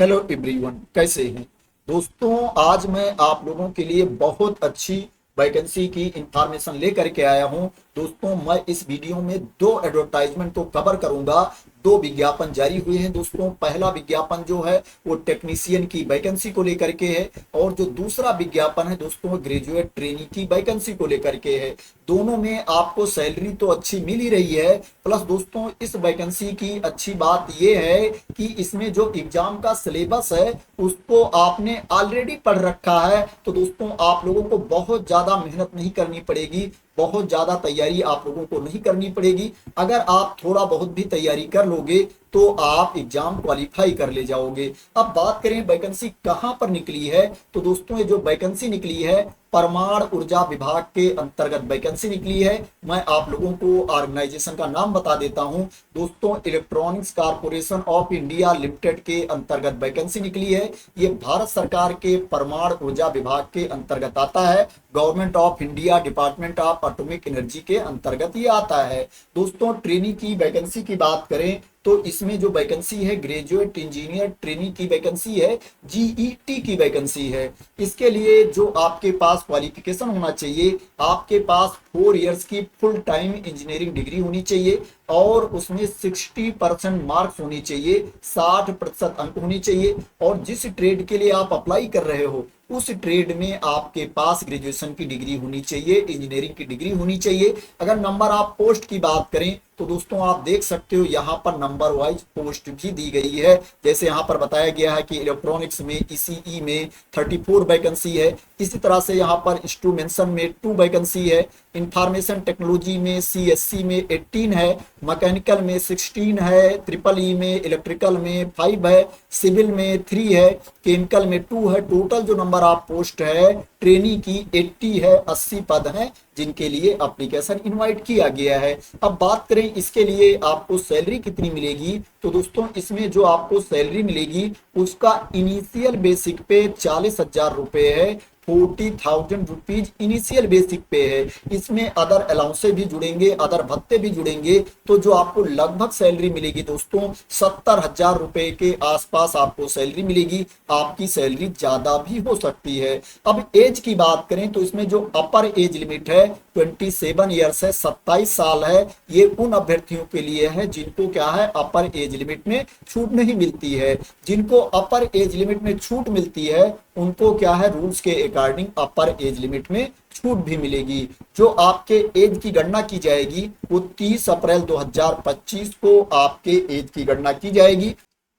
Hello everyone, कैसे हैं दोस्तों। आज मैं आप लोगों के लिए बहुत अच्छी वैकेंसी की इंफॉर्मेशन लेकर के आया हूं। दोस्तों, मैं इस वीडियो में दो एडवर्टाइजमेंट को कवर करूंगा। दो विज्ञापन जारी हुए हैं दोस्तों। पहला विज्ञापन जो है वो टेक्नीशियन की वैकेंसी को लेकर के है, और जो दूसरा विज्ञापन है दोस्तों वो ग्रेजुएट ट्रेनी की वैकेंसी को लेकर के है। दोनों में आपको सैलरी तो अच्छी मिल ही रही है, प्लस दोस्तों इस वैकेंसी की अच्छी बात यह है कि इसमें जो एग्जाम का सिलेबस है उसको आपने ऑलरेडी पढ़ रखा है। तो दोस्तों आप लोगों को बहुत ज्यादा मेहनत नहीं करनी पड़ेगी, बहुत ज्यादा तैयारी आप लोगों को नहीं करनी पड़ेगी। अगर आप थोड़ा बहुत भी तैयारी कर लोगे तो आप एग्जाम क्वालिफाई कर ले जाओगे। अब बात करें वैकेंसी कहां पर निकली है, तो दोस्तों ये जो वैकेंसी निकली है परमाणु ऊर्जा विभाग के अंतर्गत वैकेंसी निकली है। मैं आप लोगों को ऑर्गेनाइजेशन का नाम बता देता हूं दोस्तों। Electronics corporation of India limited के अंतर्गत वैकेंसी निकली है। ये भारत सरकार के परमाणु ऊर्जा विभाग के अंतर्गत आता है। Government of India department of atomic energy के अंतर्गत ये आता है। दोस्तों ट्रेनी की वैकेंसी की बात करें तो इसमें जो वैकेंसी है ग्रेजुएट इंजीनियर ट्रेनी की वैकेंसी है, जीईटी की वैकेंसी है। इसके लिए जो आपके पास क्वालिफिकेशन होना चाहिए, आपके पास 4 इयर्स की फुल टाइम इंजीनियरिंग डिग्री होनी चाहिए, और उसमें 60% मार्क्स होनी चाहिए, 60% अंक होनी चाहिए। और जिस ट्रेड के लिए आप अप्लाई कर रहे हो उस ट्रेड में आपके पास ग्रेजुएशन की डिग्री होनी चाहिए, इंजीनियरिंग की डिग्री होनी चाहिए। अगर नंबर ऑफ पोस्ट की बात करें तो दोस्तों आप देख सकते हो यहाँ पर नंबर वाइज पोस्ट भी दी गई है। जैसे यहाँ पर बताया गया है कि इलेक्ट्रॉनिक्स में ईसीई में 34 वैकेंसी है। इसी तरह से यहाँ पर इंस्ट्रूमेंटेशन में 2 वैकेंसी है, इंफॉर्मेशन टेक्नोलॉजी में सीएससी में 18 है, मैकेनिकल में 16 है, ट्रिपल ई में इलेक्ट्रिकल में 5 है, सिविल में 3 है, केमिकल में 2 है। टोटल जो नंबर ऑफ पोस्ट है ट्रेनी की 80 है, 80 पद हैं जिनके लिए एप्लीकेशन इनवाइट किया गया है। अब बात करें इसके लिए आपको सैलरी कितनी मिलेगी, तो दोस्तों इसमें जो आपको सैलरी मिलेगी उसका इनिशियल बेसिक पे 40,000 रुपए है। 40,000 रुपीज इनिशियल बेसिक पे है। इसमें अदर अलाउंसे भी जुड़ेंगे, अदर भत्ते भी जुड़ेंगे, तो जो आपको लगभग सैलरी मिलेगी दोस्तों 70,000 रुपए के आसपास आपको सैलरी मिलेगी। आपकी सैलरी ज्यादा भी हो सकती है। अब एज की बात करें तो इसमें जो अपर एज लिमिट है 27 ईयर्स है, 27 साल है। ये उन अभ्यर्थियों के लिए है जिनको क्या है अपर एज लिमिट में छूट नहीं मिलती है। जिनको अपर एज लिमिट में छूट मिलती है उनको क्या है रूल्स के अकॉर्डिंग अपर एज लिमिट में छूट भी मिलेगी। जो आपके एज की गणना की जाएगी वो 30 अप्रैल 2025 को आपके एज की गणना की जाएगी।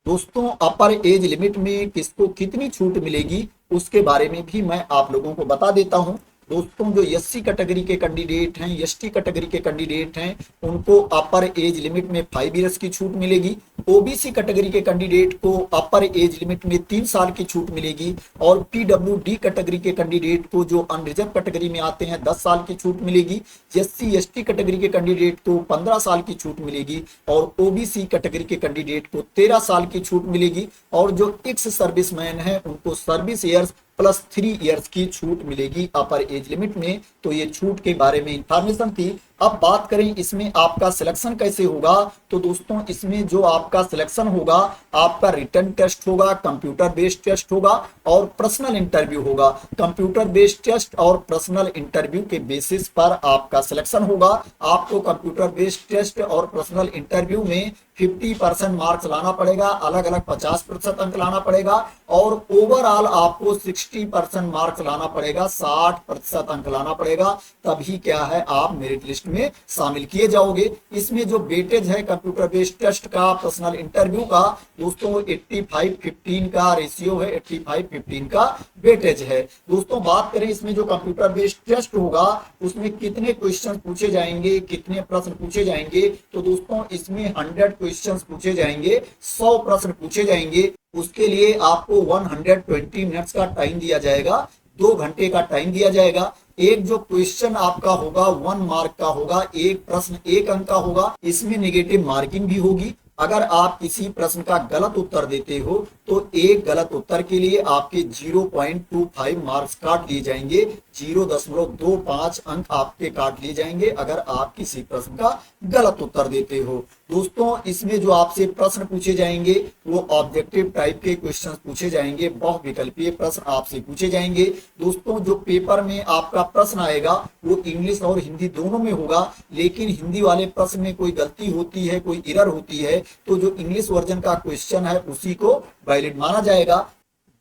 दोस्तों अपर एज लिमिट में किसको कितनी छूट मिलेगी उसके बारे में भी मैं आप लोगों को बता देता हूं। दोस्तों जो एससी कैटेगरी के कैंडिडेट हैं, एसटी कैटेगरी के कैंडिडेट हैं, उनको अपर एज लिमिट में 5 इयर्स की छूट मिलेगी। ओबीसी कैटेगरी के कैंडिडेट को अपर एज लिमिट में 3 साल की छूट मिलेगी, और पीडब्ल्यूडी कैटेगरी के कैंडिडेट को जो अनरिजर्व कैटेगरी में आते हैं 10 साल की छूट मिलेगी। एससी एसटी कैटेगरी के कैंडिडेट को 15 साल की छूट मिलेगी, और ओबीसी कैटेगरी के कैंडिडेट को 13 साल की छूट मिलेगी। और जो एक्स सर्विसमैन है उनको सर्विस ईयर्स प्लस 3 इयर्स की छूट मिलेगी अपर एज लिमिट में। तो ये छूट के बारे में इंफॉर्मेशन थी। अब बात करें इसमें आपका सिलेक्शन कैसे होगा, तो दोस्तों इसमें जो आपका सिलेक्शन होगा आपका रिटन टेस्ट होगा, कंप्यूटर बेस्ड टेस्ट होगा, और पर्सनल इंटरव्यू होगा। कंप्यूटर बेस्ड टेस्ट और पर्सनल इंटरव्यू के बेसिस पर आपका सिलेक्शन होगा। आपको कंप्यूटर बेस्ड टेस्ट और पर्सनल इंटरव्यू में 50% मार्क्स लाना पड़ेगा, अलग अलग 50% अंक लाना पड़ेगा, और ओवरऑल आपको 60% मार्क्स लाना पड़ेगा, 60% अंक लाना पड़ेगा। तभी क्या है आप मेरिट लिस्ट में शामिल किए जाओगे। इसमें जो वेटेज है कंप्यूटर बेस्ड टेस्ट का, पर्सनल इंटरव्यू का दोस्तों 85-15 का रेशियो है, 85-15 का वेटेज है। दोस्तों बात करें इसमें जो कंप्यूटर बेस्ड टेस्ट होगा उसमें कितने क्वेश्चन पूछे जाएंगे, कितने प्रश्न पूछे जाएंगे, तो दोस्तों इसमें 100 क्वेश्चंस पूछे जाएंगे, 100 प्रश्न पूछे जाएंगे। उसके लिए आपको 120 मिनट्स का टाइम दिया जाएगा, 2 घंटे का टाइम दिया जाएगा। एक जो क्वेश्चन आपका होगा 1 मार्क का होगा, एक प्रश्न 1 अंक का होगा। इसमें नेगेटिव मार्किंग भी होगी। अगर आप किसी प्रश्न का गलत उत्तर देते हो तो एक गलत उत्तर के लिए आपके 0.25 मार्क्स काट लिए जाएंगे। 0.25 अंक आपके काट लिए जाएंगे अगर आप किसी प्रश्न का गलत उत्तर देते हो। दोस्तों इसमें जो आपसे प्रश्न पूछे जाएंगे वो ऑब्जेक्टिव टाइप के क्वेश्चन पूछे जाएंगे, बहुविकल्पीय प्रश्न आपसे पूछे जाएंगे। दोस्तों जो पेपर में आपका प्रश्न आएगा वो इंग्लिश और हिंदी दोनों में होगा, लेकिन हिंदी वाले प्रश्न में कोई गलती होती है, कोई एरर होती है, तो जो इंग्लिश वर्जन का क्वेश्चन है उसी को वैलिड माना जाएगा।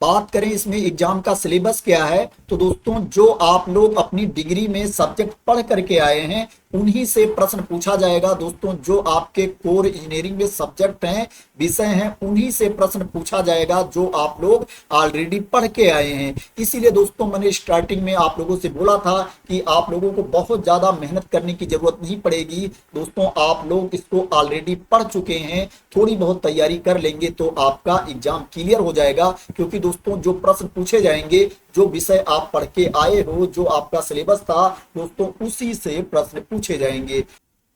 बात करें इसमें एग्जाम का सिलेबस क्या है, तो दोस्तों जो आप लोग अपनी डिग्री में सब्जेक्ट पढ़ करके आए हैं उन्हीं से प्रश्न पूछा जाएगा। दोस्तों जो आपके कोर इंजीनियरिंग में सब्जेक्ट हैं, विषय हैं, उन्हीं से प्रश्न पूछा जाएगा जो आप लोग ऑलरेडी पढ़ के आए हैं। इसीलिए दोस्तों मैंने स्टार्टिंग में आप लोगों से बोला था कि आप लोगों को बहुत ज्यादा मेहनत करने की जरूरत नहीं पड़ेगी। दोस्तों आप लोग इसको ऑलरेडी पढ़ चुके हैं, थोड़ी बहुत तैयारी कर लेंगे तो आपका एग्जाम क्लियर हो जाएगा। क्योंकि दोस्तों जो प्रश्न पूछे जाएंगे, जो विषय आप पढ़ के आए हो, जो आपका सिलेबस था दोस्तों, उसी से प्रश्न पूछे जाएंगे।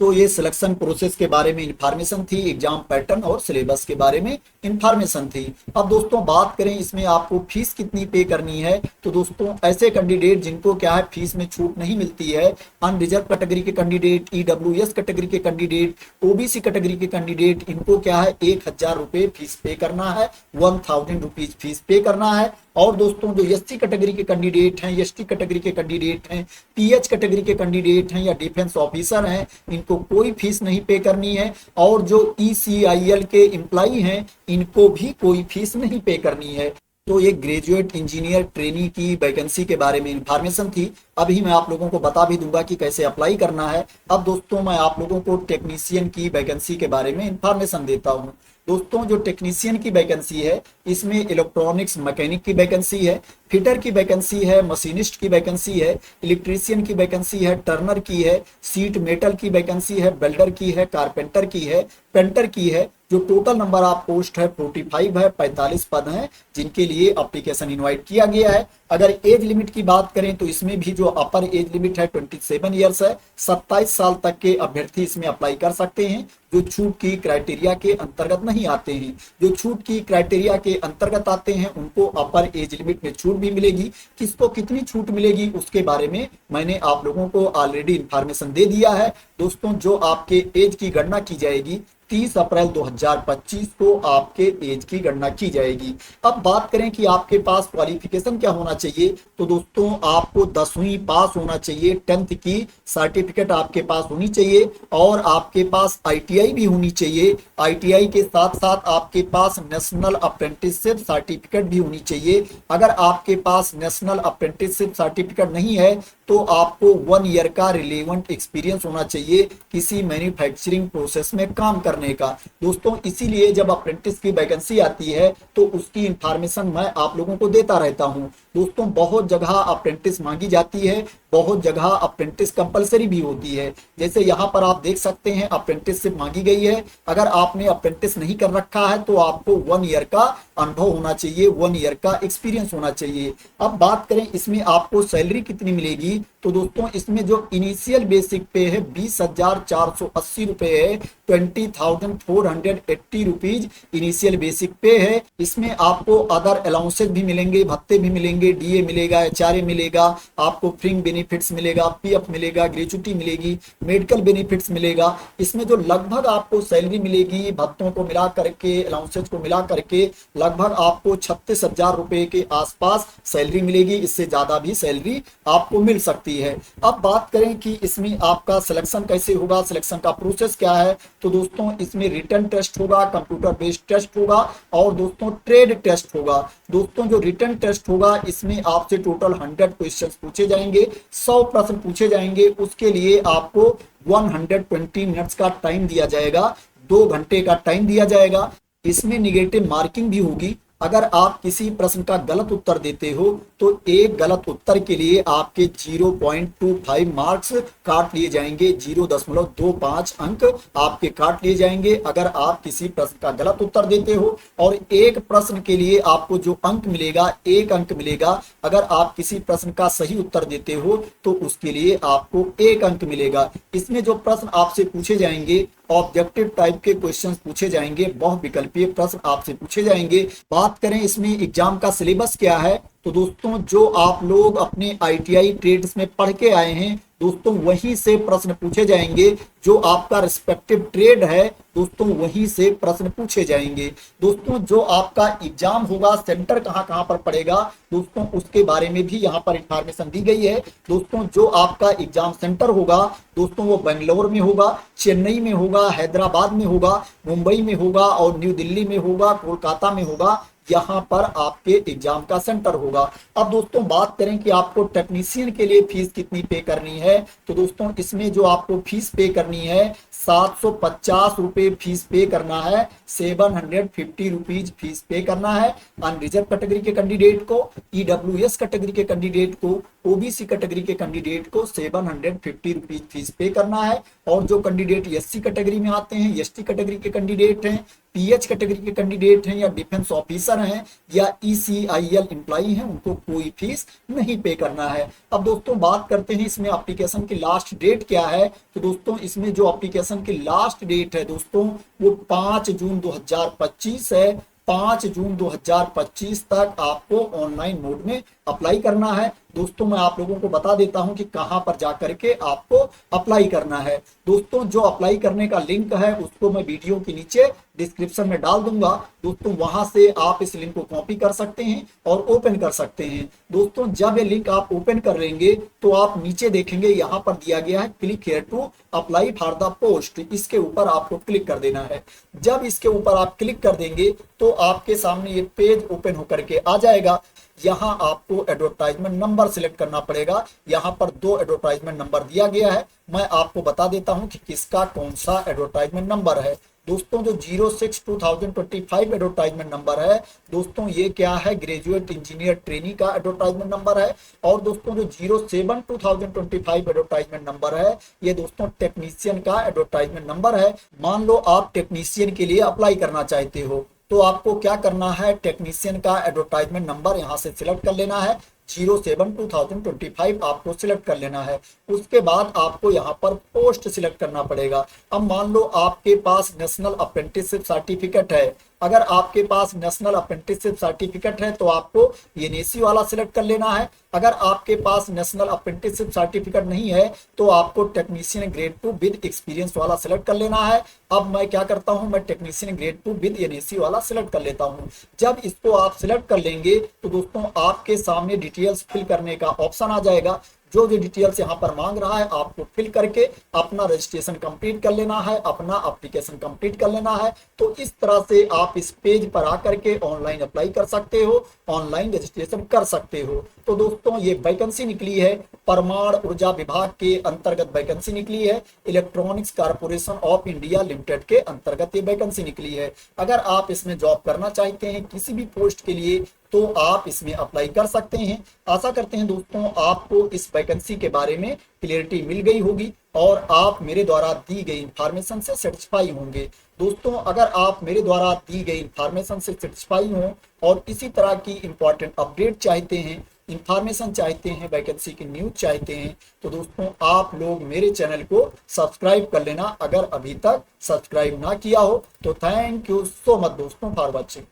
तो ये सिलेक्शन प्रोसेस के बारे में इंफॉर्मेशन थी, एग्जाम पैटर्न और सिलेबस के बारे में इंफॉर्मेशन थी। अब दोस्तों बात करें इसमें आपको फीस कितनी पे करनी है, तो दोस्तों ऐसे कैंडिडेट जिनको क्या है फीस में छूट नहीं मिलती है, अनरिजर्व कैटेगरी के कैंडिडेट, ईडब्ल्यूएस कैटेगरी के कैंडिडेट, ओबीसी कैटेगरी के कैंडिडेट, इनको क्या है 1000 रुपए फीस पे करना है, 1000 रुपीज फीस पे करना है। और दोस्तों जो एससी कैटेगरी के कैंडिडेट हैं, एसटी कैटेगरी के कैंडिडेट हैं, पीएच कैटेगरी के कैंडिडेट हैं या डिफेंस ऑफिसर हैं, इनको कोई फीस नहीं पे करनी है। और जो ईसीआईएल के एम्प्लॉई हैं इनको भी कोई फीस नहीं पे करनी है। तो ये ग्रेजुएट इंजीनियर ट्रेनी की वैकेंसी के बारे में इंफॉर्मेशन थी। अभी मैं आप लोगों को बता भी दूंगा कि कैसे अप्लाई करना है। अब दोस्तों मैं आप लोगों को टेक्नीशियन की वैकेंसी के बारे में इंफॉर्मेशन देता हूँ। दोस्तों जो टेक्नीशियन की वैकेंसी है इसमें इलेक्ट्रॉनिक्स मैकेनिक की वैकेंसी है, फिटर की वैकेंसी है, मशीनिस्ट की वैकेंसी है, इलेक्ट्रीशियन की वैकेंसी है, टर्नर की है, सीट मेटल की वैकेंसी है, वेल्डर की है, कारपेंटर की है, पेंटर की है। जो टोटल नंबर ऑफ पोस्ट है 45 है, 45 पद हैं जिनके लिए एप्लीकेशन इनवाइट किया गया है। अगर एज लिमिट की बात करें तो इसमें भी जो अपर एज लिमिट है 27 ईयर्स है, 27 साल तक के अभ्यर्थी इसमें अप्लाई कर सकते हैं जो छूट की क्राइटेरिया के अंतर्गत नहीं आते हैं। जो छूट की क्राइटेरिया के अंतर्गत आते हैं उनको अपर एज लिमिट में छूट भी मिलेगी। किसको कितनी छूट मिलेगी उसके बारे में मैंने आप लोगों को ऑलरेडी इंफॉर्मेशन दे दिया है। दोस्तों जो आपके एज की गणना की जाएगी 30 अप्रैल 2025 को आपके एज की गणना की जाएगी। अब बात करें कि आपके पास क्वालिफिकेशन क्या होना चाहिए, तो दोस्तों आपको 10वीं पास होना चाहिए, 10th की सर्टिफिकेट आपके पास होनी चाहिए और आपके पास आईटीआई भी होनी चाहिए। आईटीआई के साथ साथ आपके पास नेशनल अप्रेंटिसशिप सर्टिफिकेट भी होनी चाहिए। अगर आपके पास नेशनल अप्रेंटिसशिप सर्टिफिकेट नहीं है तो आपको 1 ईयर का रिलेवेंट एक्सपीरियंस होना चाहिए किसी मैन्युफैक्चरिंग प्रोसेस में काम करने का। दोस्तों इसीलिए जब अप्रेंटिस की वैकेंसी आती है तो उसकी इंफॉर्मेशन मैं आप लोगों को देता रहता हूं। दोस्तों बहुत जगह अप्रेंटिस मांगी जाती है, बहुत जगह अप्रेंटिस कंपलसरी भी होती है। जैसे यहाँ पर आप देख सकते हैं अप्रेंटिसशिप मांगी गई है। अगर आपने अप्रेंटिस नहीं कर रखा है तो आपको 1 ईयर का अनुभव होना चाहिए, 1 ईयर का एक्सपीरियंस होना चाहिए। अब बात करें इसमें आपको सैलरी कितनी मिलेगी, तो दोस्तों इसमें जो इनिशियल बेसिक पे है 20,480 रुपए है, 20,480 रुपीज इनिशियल बेसिक पे है। इसमें आपको अदर अलाउंसेस भी मिलेंगे, भत्ते भी मिलेंगे, डीए मिलेगा, एचआरए मिलेगा, आपको फ्रिंग बेनिफिट्स मिलेगा, पीएफ मिलेगा, ग्रेचुटी मिलेगी, मेडिकल बेनिफिट्स मिलेगा। इसमें जो लगभग आपको सैलरी मिलेगी भत्तों को मिला करके, अलाउंसेस को मिला करके लगभग आपको 36,000 रुपए के आसपास सैलरी मिलेगी। इससे ज्यादा भी सैलरी आपको मिल सकती है। अब बात करें कि इसमें आपका सिलेक्शन कैसे होगा, सिलेक्शन का प्रोसेस क्या है, तो दोस्तों इसमें रिटन टेस्ट होगा, कंप्यूटर बेस्ड टेस्ट होगा और दोस्तों ट्रेड टेस्ट होगा। दोस्तों जो रिटन टेस्ट होगा इसमें आपसे टोटल 100 क्वेश्चंस पूछे जाएंगे, 100 प्रश्न पूछे जाएंगे। उसके लिए आपको 120 मिनट्स का टाइम दिया जाएगा, 2 घंटे का टाइम दिया जाएगा। इसमें निगेटिव मार्किंग भी होगी। अगर आप किसी प्रश्न का गलत उत्तर देते हो तो एक गलत उत्तर के लिए आपके 0.25 मार्क्स काट लिए जाएंगे, 0.25 अंक आपके काट लिए जाएंगे अगर आप किसी प्रश्न का गलत उत्तर देते हो। और एक प्रश्न के लिए आपको जो अंक मिलेगा 1 अंक मिलेगा। अगर आप किसी प्रश्न का सही उत्तर देते हो तो उसके लिए आपको 1 अंक मिलेगा। इसमें जो प्रश्न आपसे पूछे जाएंगे ऑब्जेक्टिव टाइप के क्वेश्चंस पूछे जाएंगे, बहुविकल्पीय प्रश्न आपसे पूछे जाएंगे। बात करें इसमें एग्जाम का सिलेबस क्या है, तो दोस्तों जो आप लोग अपने आईटीआई ट्रेड्स में पढ़ के आए हैं दोस्तों, वहीं से प्रश्न पूछे जाएंगे। जो आपका रिस्पेक्टिव ट्रेड है दोस्तों, वहीं से प्रश्न पूछे जाएंगे। दोस्तों जो आपका एग्जाम होगा, सेंटर कहाँ कहाँ पर पड़ेगा दोस्तों, उसके बारे में भी यहाँ पर इंफॉर्मेशन दी गई है। दोस्तों जो आपका एग्जाम सेंटर होगा दोस्तों, वो बेंगलोर में होगा, चेन्नई में होगा, हैदराबाद में होगा, मुंबई में होगा और न्यू दिल्ली में होगा, कोलकाता में होगा। यहाँ पर आपके एग्जाम का सेंटर होगा। अब दोस्तों बात करें कि आपको टेक्नीशियन के लिए फीस कितनी पे करनी है, तो दोस्तों इसमें जो आपको फीस पे करनी है 750 रुपए फीस पे करना है, 750 रुपीज फीस पे करना है अनरिजर्व कैटेगरी के कैंडिडेट को, ईडब्ल्यूएस कैटेगरी के कैंडिडेट को, ओबीसी कैटेगरी के कैंडिडेट को 750 रुपीज फीस पे करना है। और जो कैंडिडेट एससी कैटेगरी में आते हैं, एसटी कैटेगरी के कैंडिडेट हैं, पीएच कैटेगरी के कैंडिडेट हैं या डिफेंस ऑफिसर हैं या ईसीआईएल एम्प्लॉई हैं, उनको कोई फीस नहीं पे करना है। अब दोस्तों बात करते हैं इसमें एप्लीकेशन की लास्ट डेट क्या है। तो दोस्तों इसमें जो एप्लीकेशन की लास्ट डेट है दोस्तों, वो 5 जून 2025 है। 5 जून 2025 तक आपको ऑनलाइन मोड में अप्लाई करना है। दोस्तों मैं आप लोगों को बता देता हूं कि कहां पर जाकर के आपको अप्लाई करना है। दोस्तों जो अप्लाई करने का लिंक है उसको मैं वीडियो के नीचे डिस्क्रिप्शन में डाल दूंगा। दोस्तों वहां से आप इस लिंक को कॉपी कर सकते हैं और ओपन कर सकते हैं। दोस्तों जब ये लिंक आप ओपन कर लेंगे तो आप नीचे देखेंगे यहाँ पर दिया गया है click here to apply for the post. इसके ऊपर आपको क्लिक कर देना है। जब इसके ऊपर आप क्लिक कर देंगे तो आपके सामने ये पेज ओपन होकर के आ जाएगा। यहाँ आपको एडवर्टाइजमेंट नंबर सिलेक्ट करना पड़ेगा। यहाँ पर 2 एडवर्टाइजमेंट नंबर दिया गया है। मैं आपको बता देता हूँ कि किसका कौन सा एडवर्टाइजमेंट नंबर है। दोस्तों जो 06/2025 एडवर्टाइजमेंट नंबर है दोस्तों, ये क्या है, ग्रेजुएट इंजीनियर ट्रेनी का एडवर्टाइजमेंट नंबर है। और दोस्तों जो 07/2025 एडवर्टाइजमेंट नंबर है, ये दोस्तों टेक्नीशियन का एडवर्टाइजमेंट नंबर है। मान लो आप टेक्नीशियन के लिए अप्लाई करना चाहते हो तो आपको क्या करना है, टेक्नीशियन का एडवर्टाइजमेंट नंबर यहाँ से सिलेक्ट कर लेना है। 07/2025 आपको सिलेक्ट कर लेना है। उसके बाद आपको यहाँ पर पोस्ट सिलेक्ट करना पड़ेगा। अब मान लो आपके पास नेशनल अप्रेंटिसशिप सर्टिफिकेट है। अगर आपके पास नेशनल अप्रेंटिसशिप सर्टिफिकेट है तो आपको एनएसी वाला सिलेक्ट कर लेना है। अगर आपके पास नेशनल अप्रेंटिसशिप सर्टिफिकेट नहीं है तो आपको टेक्नीशियन ग्रेड 2 विद एक्सपीरियंस वाला सिलेक्ट कर लेना है। अब मैं क्या करता हूं, मैं टेक्नीशियन ग्रेड 2 विद एनएसी वाला सिलेक्ट कर लेता हूं। जब इसको आप सिलेक्ट कर लेंगे तो दोस्तों आपके सामने डिटेल्स फिल करने का ऑप्शन आ जाएगा। जो जो डिटेल्स यहाँ पर मांग रहा है आपको फिल करके अपना रजिस्ट्रेशन कंप्लीट कर लेना है, अपना एप्लीकेशन कंप्लीट कर लेना है। तो इस तरह से आप इस पेज पर आकर के ऑनलाइन अप्लाई कर सकते हो, ऑनलाइन रजिस्ट्रेशन कर सकते हो। तो दोस्तों ये वैकेंसी निकली है, परमाणु ऊर्जा विभाग के अंतर्गत वैकेंसी निकली है, electronics corporation of India limited के अंतर्गत ये वैकेंसी निकली है। अगर आप इसमें जॉब करना चाहते हैं किसी भी पोस्ट के लिए तो आप इसमें अप्लाई कर सकते हैं। आशा करते हैं दोस्तों आपको इस वैकेंसी के बारे में क्लियरिटी मिल गई होगी और आप मेरे द्वारा दी गई इंफॉर्मेशन से सेटिस्फाई होंगे। दोस्तों अगर आप मेरे द्वारा दी गई इंफॉर्मेशन से सेटिस्फाई हों और इसी तरह की इंपॉर्टेंट अपडेट चाहते हैं, इंफॉर्मेशन चाहते हैं, वैकेंसी की न्यूज चाहते हैं, तो दोस्तों आप लोग मेरे चैनल को सब्सक्राइब कर लेना अगर अभी तक सब्सक्राइब ना किया हो तो। थैंक यू सो मच दोस्तों फॉर वॉचिंग।